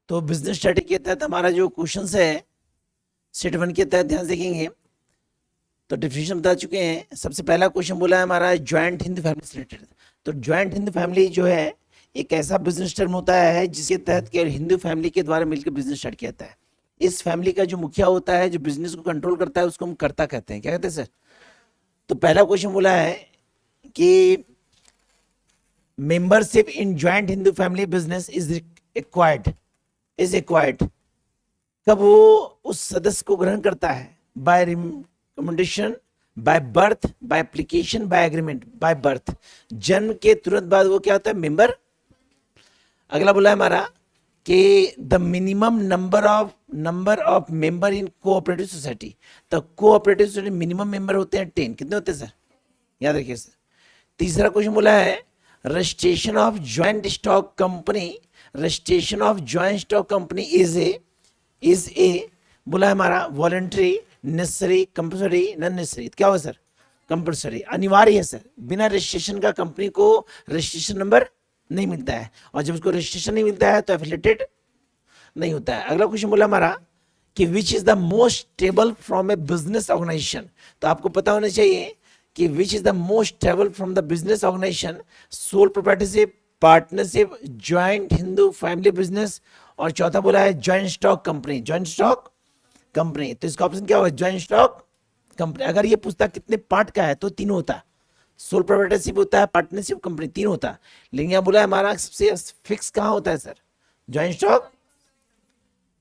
तो business study के तहत हमारा जो क्वेश्चन है सेट 1 के तहत ध्यान देखेंगे। तो डिफिनेशन बता चुके हैं। सबसे पहला क्वेश्चन बोला है हमारा ज्वाइंट हिंदू फैमिली से रिलेटेड। तो ज्वाइंट हिंदू फैमिली जो है एक ऐसा बिजनेस टर्म होता है जिसके तहत केवल हिंदू फैमिली के द्वारा मिलकर बिजनेस स्टार्ट किया जाता है। इस फैमिली का जो मुखिया होता है, जो बिजनेस को कंट्रोल करता है, उसको हम कर्ता कहते हैं। क्या कहते हैं सर? तो पहला क्वेश्चन बोला है कि membership in joint Hindu family business is acquired कब वो उस सदस्य को ग्रहण करता है? Bye recommendation, by birth, by application, by agreement. By birth, जन्म के तुरंत बाद वो क्या होता है? मेंबर। अगला बोला है हमारा कि the minimum number of member in cooperative society. तो कोऑपरेटिव सोसाइटी मिनिमम मेंबर होते हैं 10। कितने होते हैं सर? याद रखिए सर। तीसरा क्वेश्चन बोला है registration of joint stock company. Registration of joint stock company is a बोला है हमारा voluntary, necessary, compulsory, non necessary. क्या होगा सर? कंपल्सरी, अनिवार्य है सर। बिना रजिस्ट्रेशन का कंपनी को रजिस्ट्रेशन नंबर नहीं मिलता है, और जब उसको रजिस्ट्रेशन नहीं मिलता है तो एफिलिएटेड नहीं होता है। अगला क्वेश्चन बोला हमारा कि which is the most stable from a business organisation. तो आपको पता होना चाहिए कि which is the most stable from the business organisation, sole proprietorship, partnership, joint Hindu family business, और चौथा बोला है joint stock company. Joint stock company, तो इसका ऑप्शन क्या होगा? Joint stock company. अगर ये पूछता कितने पार्ट का है तो तीनों होता, सोल प्रोप्राइटरशिप होता है, पार्टनरशिप, कंपनी, तीन होता। लेकिन यहाँ बोला है हमारा सबसे फिक्स कहाँ होता है सर? Joint stock.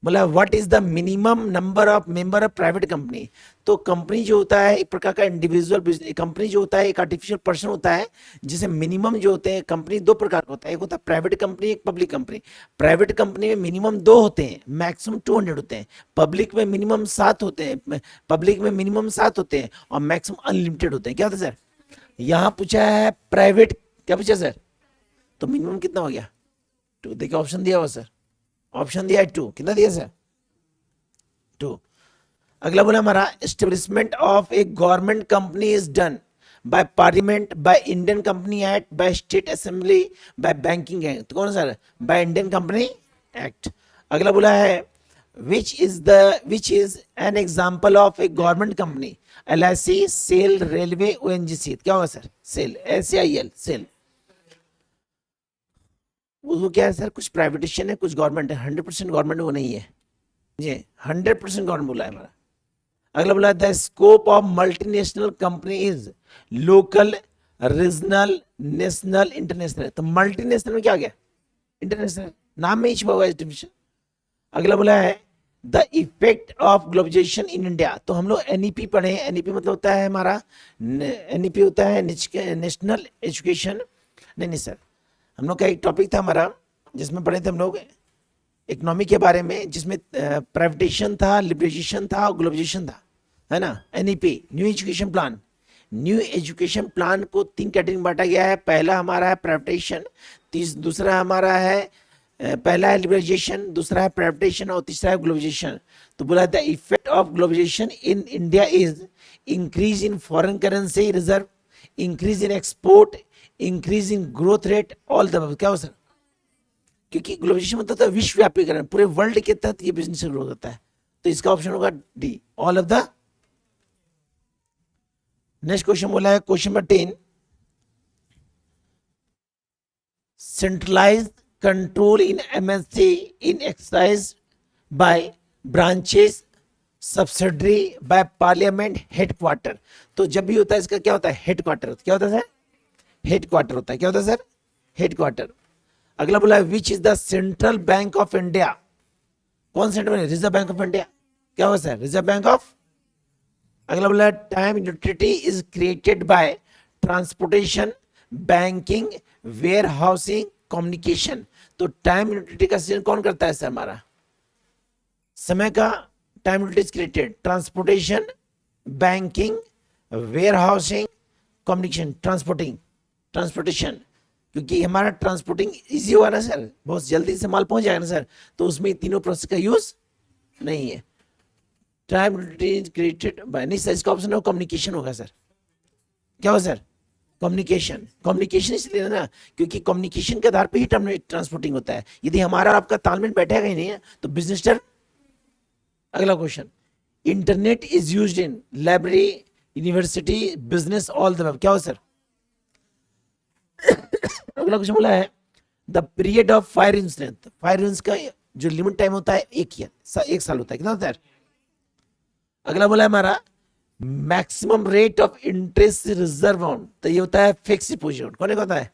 बोला what is the minimum number of member of private company. तो कंपनी जो होता है एक प्रकार का इंडिविजुअल कंपनी जो होता है एक आर्टिफिशियल पर्सन होता है, जिसे मिनिमम जो होते हैं कंपनी दो प्रकार का होता है। एक होता है प्राइवेट कंपनी, एक पब्लिक कंपनी। प्राइवेट कंपनी में मिनिमम 2 होते हैं, मैक्सिमम 200 होते हैं। पब्लिक में मिनिमम 7 होते हैं, और मैक्सिमम अनलिमिटेड होते हैं। क्या होता है सर? यहाँ पूछा है प्राइवेट, क्या पूछा सर? तो मिनिमम कितना हो गया? 2। देखिए ऑप्शन दिया हुआ सर, ऑप्शन दिया है 2। कितना दिया सर? 2। अगला बोला हमारा establishment of a government company is done by parliament, by Indian company act, by state assembly, by banking act. तो कौन sir? By Indian company act. अगला बोला है which is an example of a government company? LIC, SAIL, railway, ONGC। क्या होगा sir? Cell, SAIL, cell. वो क्या है सर? कुछ प्राइवेटेशन है, कुछ गवर्नमेंट है। 100% गवर्नमेंट वो नहीं है जी, 100% गवर्नमेंट बोला है हमारा। अगला बोला the scope of multinational company is local, regional, national, international. तो मल्टीनेशनल में क्या आ गया? इंटरनेशनल, नाम में ही छुपा हुआ है डिफिनेशन। अगला बोला है the effect of globalisation in India. तो हम लोग एनईपी पढ़े। एनईपी मतलब होता है हमारा, एनईपी होता है नेशनल एजुकेशन, नहीं सर, हम लोग का एक टॉपिक था हमारा जिसमें पढ़े थे हम लोग इकोनॉमी के बारे में, जिसमें प्राइवेटाइजेशन था, लिबरलाइजेशन था और ग्लोबलाइजेशन था, है ना। NEP, new education plan. New education plan को 3 कैटेगरी में बांटा गया है। पहला हमारा है प्राइवेटाइजेशन, दूसरा हमारा है पहला है लिबरलाइजेशन, दूसरा है प्राइवेटाइजेशन और तीसरा है ग्लोबलाइजेशन। तो बोला the effect of globalisation in India is increase in foreign currency reserve, increase in export, increase in growth rate, all the. क्या हो सर? क्योंकि ग्लोबलाइजेशन मतलब तो विश्वव्यापीकरण, पूरे वर्ल्ड के तहत ये बिजनेस ग्रो होता है। तो इसका ऑप्शन होगा D, all of the. Next question बोला है question number 10, centralised control in MSC in exercise by branches, subsidiary, by parliament, headquarter. तो जब भी होता है इसका क्या होता है? हेडक्वार्टर। क्या होता है सर? हेडक्वार्टर होता है। क्या होता है सर? हेडक्वार्टर। अगला बोला है which is the central bank of India. कौन central bank? Reserve bank of India. क्या होगा सर? Reserve bank of. अगला बोला है time utility is created by transportation, banking, warehousing, communication. तो टाइम यूटिलिटी का सृजन कौन करता है सर? हमारा समय का time utility created, transportation, banking, warehousing, communication, transportation. क्योंकि हमारा ट्रांसपोर्टिंग इजी हुआ ना सर, बहुत जल्दी से माल पहुंच जाएगा ना सर, तो उसमें तीनों प्रोसेस का यूज नहीं है। टाइम यूटिलिटी क्रिएटेड बाय, नहीं सर, इसका ऑप्शन हो कम्युनिकेशन होगा सर। क्या होगा सर? कम्युनिकेशन, कम्युनिकेशन इसलिए ना क्योंकि कम्युनिकेशन के आधार पे ही ट्रांसपोर्टिंग होता है। यदि हमारा और आपका तालमेल बैठेगा ही नहीं है तो बिजनेस टर्म। अगला question, internet is used in library, university, business, all the above, क्या हो सर? अगला क्वेश्चन बोला है the period of fire incident, fire incident का जो लिमिट टाइम होता है एक साल होता है, कितना होता है? अगला बोला है हमारा maximum rate of interest reserve on, तो ये होता है फिक्स डिपॉजिट। कौन होता है?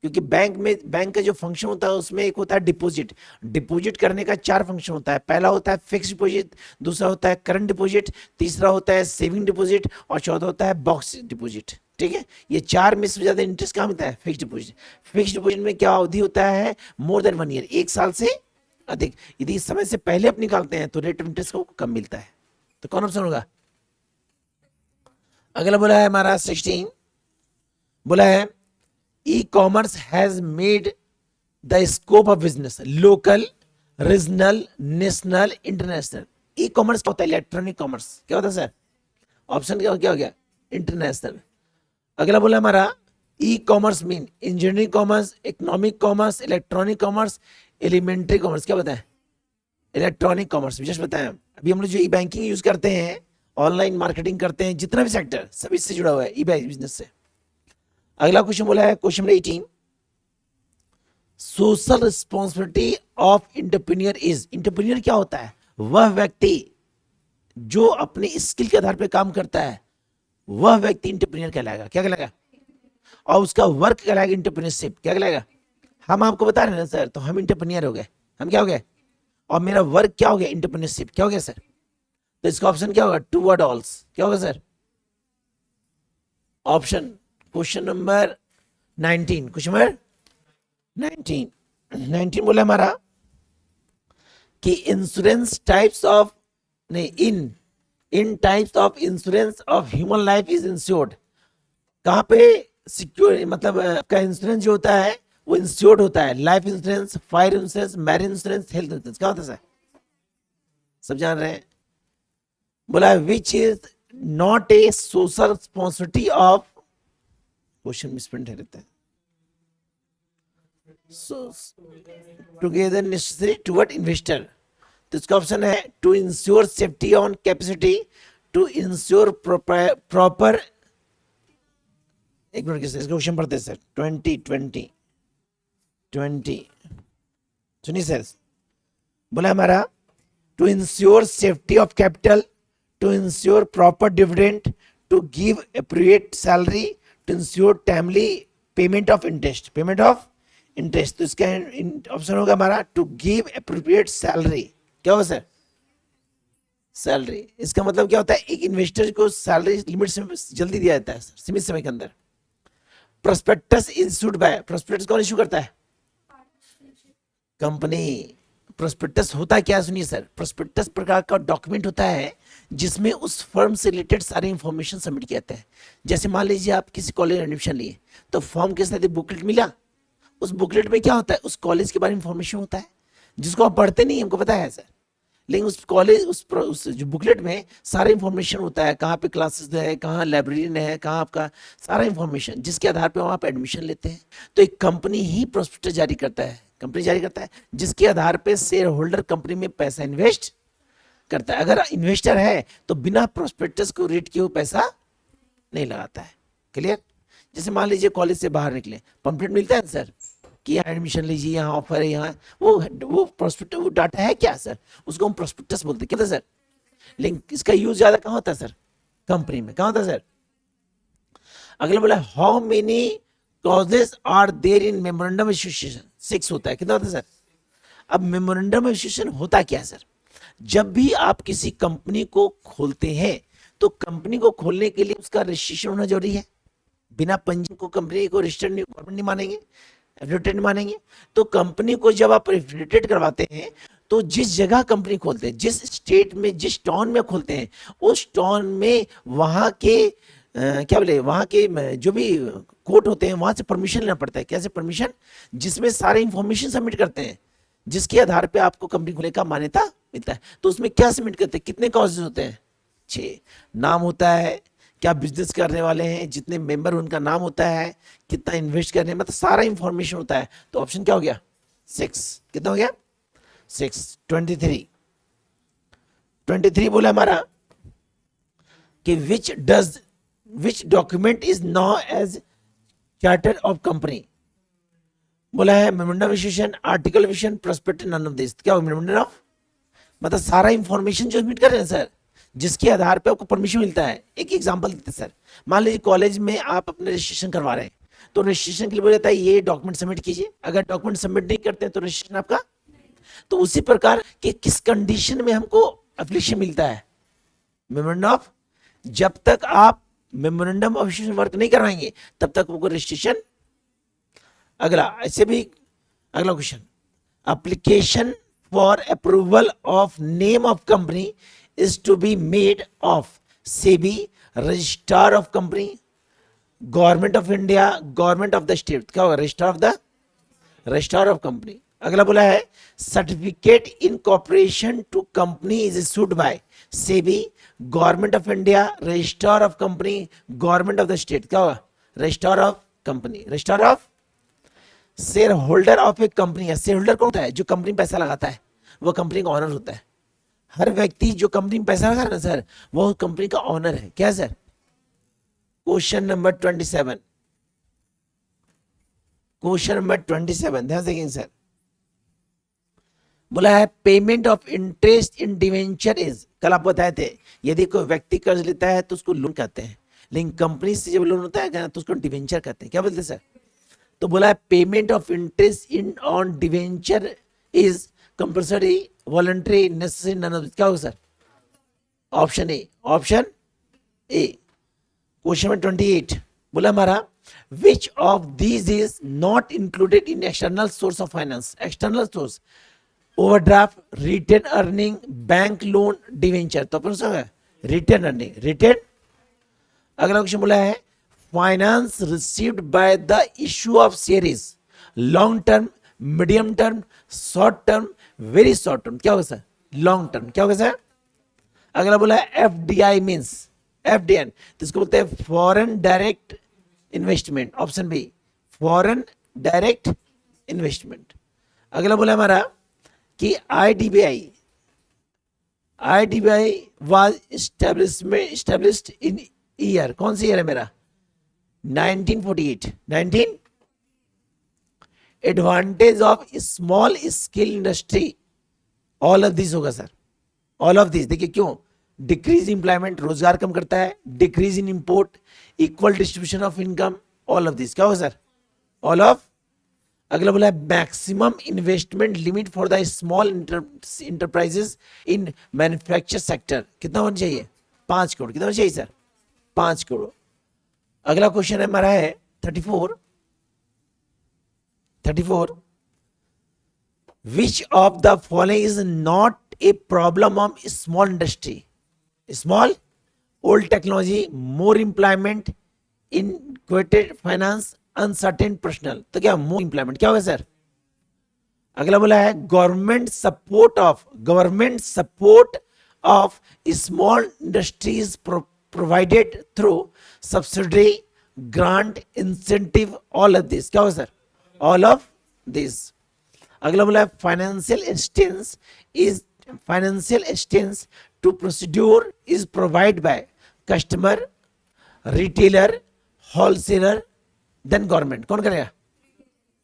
क्योंकि बैंक का जो फंक्शन होता है उसमें एक होता है डिपॉजिट। डिपॉजिट करने का 4 फंक्शन होता है। पहला होता है फिक्स डिपॉजिट, दूसरा होता है करंट डिपॉजिट, तीसरा होता है सेविंग डिपॉजिट और चौथा होता है बॉक्स डिपॉजिट। ठीक है, ये 4 में से ज्यादा इंटरेस्ट कहाँ मिलता है? Fix deposit. फिक्स डिपॉजिट में क्या अवधि होता है? मोर देन 1 ईयर, 1 साल से अधिक। यदि इस समय से पहले आप निकालते हैं तो रेट ऑफ इंटरेस्ट को कम मिलता है। तो कौन ऑप्शन होगा? अगला बोला है हमारा 16, बोला है e commerce has made the scope of business local, regional, national, international. E commerce क्या होता है? Electronic commerce. क्या होता है सर? ऑप्शन क्या हो गया? इंटरनेशनल। अगला बोला हमारा e commerce mean engineering commerce, economic commerce, electronic commerce, elementary commerce. क्या बताएं? Electronic commerce. जस्ट बताएं, अभी हम लोग जो ई बैंकिंग यूज करते हैं, ऑनलाइन मार्केटिंग करते हैं, जितना भी सेक्टर सब इससे जुड़ा हुआ है ई बिजनेस से। अगला क्वेश्चन बोला है question number 18, social responsibility of entrepreneur is. Entrepreneur क्या होता है? वह व्यक्ति जो अपने स्किल के आधार पर काम करता है, वह व्यक्ति इंटरप्रेन्योर कहलाएगा। क्या कहलाएगा? और उसका वर्क कहलाएगा इंटरप्रेन्योरशिप। क्या कहलाएगा? हम आपको बता रहे हैं ना सर, तो हम इंटरप्रेन्योर हो गए। हम क्या हो गए? और मेरा वर्क क्या हो गया? इंटरप्रेन्योरशिप। क्या हो गया सर? तो इसका ऑप्शन क्या होगा? टू वर्ड ऑल्स। क्या होगा sir? Option question number 19, question number 19 बोला हमारा कि इंश्योरेंस टाइप्स ऑफ, नहीं, in types of insurance of human life is insured. कहां पे सिक्योर, मतलब आपका इंश्योरेंस जो होता है वो इंश्योर्ड होता है? Life insurance, fire insurance, marriage insurance, health insurance. क्या होता है सर? सब जान रहे हैं। बोला which is not A social responsibility of, question misprint है रहता है, टुगेदर नेसेसरी टुवर्ड इन्वेस्टर। तो इसका ऑप्शन है to ensure safety on capacity, to ensure proper, एक मिनट के इसका क्वेश्चन पढ़ते हैं सर। 20 सुनिए सर, बोला हमारा to ensure safety of capital, to ensure proper dividend, to give appropriate salary, to ensure timely payment of interest, तो इसका ऑप्शन होगा हमारा टू गिव एप्रोप्रिएट सैलरी। क्या होगा सर? सैलरी। इसका मतलब क्या होता है? एक इन्वेस्टर को सैलरी लिमिट से जल्दी दिया जाता है सर, सीमित समय के अंदर। प्रोस्पेक्टस इशूड बाय, प्रोस्पेक्टस कौन इशू करता है? कंपनी। प्रोस्पेक्टस होता क्या है? सुनिए सर, प्रोस्पेक्टस प्रकार का डॉक्यूमेंट होता है जिसमें उस फर्म से रिलेटेड सारे इंफॉर्मेशन सबमिट किए जाते हैं। जैसे मान लीजिए आप किसी कॉलेज में एडमिशन लिए, तो फॉर्म के साथ बुकलेट मिला, उस बुकलेट में क्या होता है? उस कॉलेज के बारे में इंफॉर्मेशन होता है जिसको आप पढ़ते नहीं, हमको पता है सर, लेकिन उस कॉलेज उस जो बुकलेट में सारा इंफॉर्मेशन होता है, कहाँ पे क्लासेस है, कहाँ लाइब्रेरी है, कहाँ आपका सारा इंफॉर्मेशन, जिसके आधार पे आप एडमिशन लेते हैं। तो एक कंपनी ही प्रोस्पेक्टस जारी करता है, जिसके आधार पे शेयर होल्डर कंपनी में पैसा इन्वेस्ट करता है। अगर इन्वेस्टर है तो बिना प्रोस्पेक्टस को रीड किए हुए पैसा नहीं लगाता है। क्लियर? जैसे मान लीजिए कॉलेज से बाहर निकले, पंपलेट मिलता है सर कि यहाँ एडमिशन लीजिए, यहाँ ऑफर है, यहाँ वो प्रोस्पेक्टस, वो डाटा है क्या सर? उसको हम प्रोस्पेक्टस बोलते हैं। क्या सर? लेकिन इसका यूज ज्यादा कहाँ होता है सर? कंपनी में। कहाँ होता है सर? अगला बोला how many clauses are there in memorandum association? 6 होता है। कितना होता है सर? अब मेमोरेंडम एसोसिएशन होता क्या है सर? जब भी आप किसी कंपनी को खोलते हैं तो कंपनी को खोलने के लिए उसका रजिस्ट्रेशन होना जरूरी है। बिना पंजीयन को कंपनी को रजिस्टर्ड नहीं, गवर्नमेंट नहीं मानेंगे, एफिलिएटेड मानेंगे। तो कंपनी को जब आप एफिलिएटेड करवाते हैं तो जिस जगह कंपनी खोलते हैं, जिस स्टेट में, जिस टाउन में खोलते हैं, उस टाउन में वहां के क्या बोले, वहां के जो भी कोर्ट होते हैं वहां से परमिशन लेना पड़ता है। कैसे परमिशन? जिसमें सारे इंफॉर्मेशन सबमिट करते हैं, जिसके आधार पे आपको कंपनी खोलने का मान्यता मिलता है। तो उसमें क्या सबमिट करते हैं? कितने क्लॉजेस होते हैं? 6। नाम होता है, क्या बिजनेस करने वाले हैं, जितने मेंबर उनका नाम होता है, कितना इन्वेस्ट करने, मतलब सारा इंफॉर्मेशन होता है। तो ऑप्शन क्या हो गया 6, कितना हो गया 6। 23 बोला हमारा कि which document is known as charter of company. बोला है मेमोरेंडम विशेषण, आर्टिकल विशेषण, प्रोस्पेक्टस, नन ऑफ दिस। क्या होगा मेमोरेंडम ऑफ, मतलब सारा इंफॉर्मेशन जो सबमिट कर रहे हैं सर, जिसके आधार पे आपको परमिशन मिलता है। एक एग्जांपल देते हैं सर, मान लीजिए कॉलेज में आप अपने रजिस्ट्रेशन करवा रहे हैं, तो रजिस्ट्रेशन के लिए बोला जाता है ये डॉक्यूमेंट सबमिट कीजिए। अगर डॉक्यूमेंट सबमिट नहीं करते हैं तो रजिस्ट्रेशन आपका, तो उसी प्रकार कि किस कंडीशन में हमको एप्लीकेशन मिलता है मेमोरेंडम ऑफ, जब तक आप मेमोरेंडम ऑफ वर्क नहीं करवाएंगे तब तक वो रजिस्ट्रेशन। अगला ऐसे भी, अगला question, application for approval of name of company is to be made of SEBI, registrar of company, government of India, government of the state. क्या होगा रजिस्ट्रार ऑफ कंपनी। अगला बोला है certificate in corporation to company is issued by SEBI, government of India, registrar of company, government of the state. क्या होगा registrar of company. Registrar of, share holder of a company है, share holder कौन होता है, जो company में पैसा लगाता है, वो कंपनी का ऑनर होता है। हर व्यक्ति जो कंपनी में पैसा लगा रहा है ना सर, वो कंपनी का ऑनर है। क्या sir, question number 27, question number 27 ध्यान देखेंगे सर। बोला है payment of interest in debenture is, कल आप बताए थे यदि कोई व्यक्ति कर्ज लेता है तो उसको लोन कहते हैं, लेकिन कंपनी से जब लोन होता है तो उसको डिवेंचर कहते हैं। क्या बोलते हैं सर, तो बोला है payment of interest in on debenture is compulsory, voluntary, necessary, none of this. क्या होगा sir, option A, option A. Question number 28 बोला हमारा which of these is not included in external source of finance. External source, overdraft, retain earning, bank loan, debenture. तो अपन है retain earning, retain. अगला question बोला है finance received by the issue of shares, long term, medium term, short term, very short term. क्या होगा sir, long term. क्या होगा सर। अगला बोला है एफडीआई मींस, एफडीआई तो इसको बोलते हैं foreign direct investment. Option B, foreign direct investment. अगला बोला हमारा कि IDBI was established in year, कौन सी ईयर है मेरा 1948। 19 advantage of small scale industry, all of this होगा सर, ऑल ऑफ दिस। देखिए क्यों, डिक्रीज इंप्लॉयमेंट, रोजगार कम करता है, decrease in import, equal distribution of income, all of this. क्या होगा सर, ऑल ऑफ। अगला बोला है maximum investment limit for the small enterprises in manufacture sector, कितना होना चाहिए 5 करोड़। कितना होना चाहिए सर, 5 करोड़। अगला क्वेश्चन है हमारा है 34 which of the following is not a problem of small industry, small, old technology, more employment, inadequate finance, uncertain personal. तो क्या मोर एम्प्लॉयमेंट। क्या होगा सर। अगला बोला है government support of small industries provided through subsidy, grant, incentive, all of this. क्या होगा sir, all of this. अगला बोला है financial assistance to procedure is provide by customer, retailer, wholesaler, then government. कौन करेगा,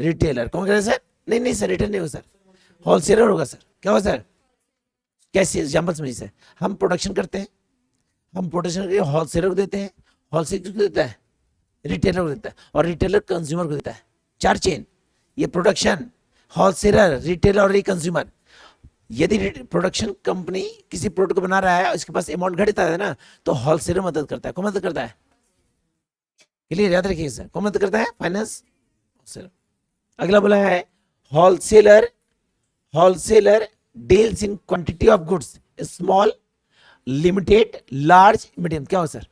रिटेलर। कौन करेगा सर, नहीं सर रिटेलर नहीं होगा सर, होलसेलर होगा सर। क्या होगा सर, कैसे एग्जाम्पल समझिए सर, हम प्रोडक्शन करते हैं, हम प्रोडक्शन करके होलसेलर को देते हैं, होलसेलर किसको देता है, रिटेलर को देता है, और रिटेलर कंज्यूमर को देता है। 4 चेन, ये प्रोडक्शन, होलसेलर, रिटेलर और कंज्यूमर। यदि प्रोडक्शन कंपनी किसी प्रोडक्ट को बना रहा है, उसके पास अमाउंट घटता है ना, तो होलसेलर मदद करता है। कौन मदद करता है, क्लियर याद रखिए सर, कौन मदद करता है, फाइनेंस। अगला बोला है wholesaler deals in quantity of goods, small, limited, large, medium. क्या हो सर,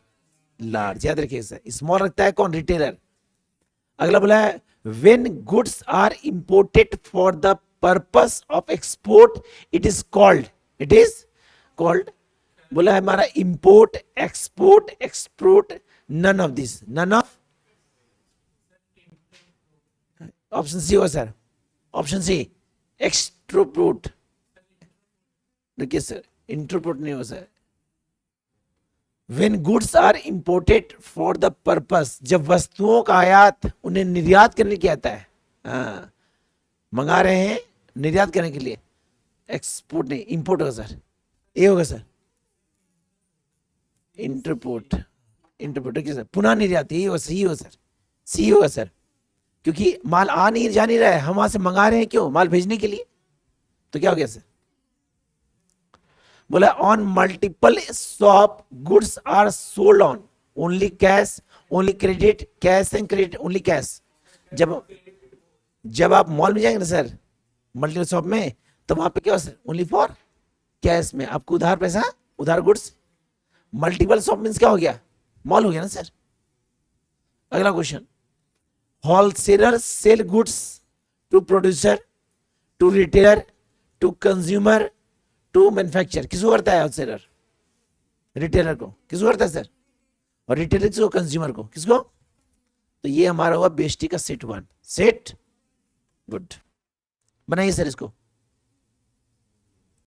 लार्ज। याद रखिए सर, स्मॉल रखता है कौन, रिटेलर। अगला बोला है when goods are imported for the purpose of export it is called बोला है हमारा import export export, none of this, none of, option C होगा सर, ऑप्शन सी एक्सट्रोपोर्ट, देखिए सर इंटरपोर्ट नहीं हो sir. When goods are imported for the purpose, जब वस्तुओं का आयात उन्हें निर्यात करने की आता है, हाँ, मंगा रहे हैं निर्यात करने के लिए, एक्सपोर्ट नहीं इंपोर्ट होगा सर, ये होगा सर इंटरपोर्ट, इंटरपोर्ट क्या सर, पुनः निर्यात, यही होगा, सही होगा सर, सी होगा सर, क्योंकि माल आ नहीं जा नहीं रहा है, हम वहां से मंगा रहे हैं क्यों, माल भेजने के लिए, तो क्या हो गया सर। बोला on multiple shop goods are sold on only cash, only credit, cash and credit, only cash. जब आप मॉल में जाएंगे ना सर, मल्टीपल शॉप में, तो वहां पे क्या हो सर, ओनली फॉर कैश में आपको उधार पैसा, उधार गुड्स। मल्टीपल शॉप मीन्स क्या हो गया, मॉल हो गया ना सर। अगला question, wholesaler sell goods to producer, to retailer, to consumer, to manufacture, किसको करता है होलसेलर, रिटेलर को, किसको करता है सर, और रिटेलर किसको, कंज्यूमर को, किसको, तो ये हमारा हुआ बेस्टी का सेट वन, सेट गुड। बनाइए सर इसको,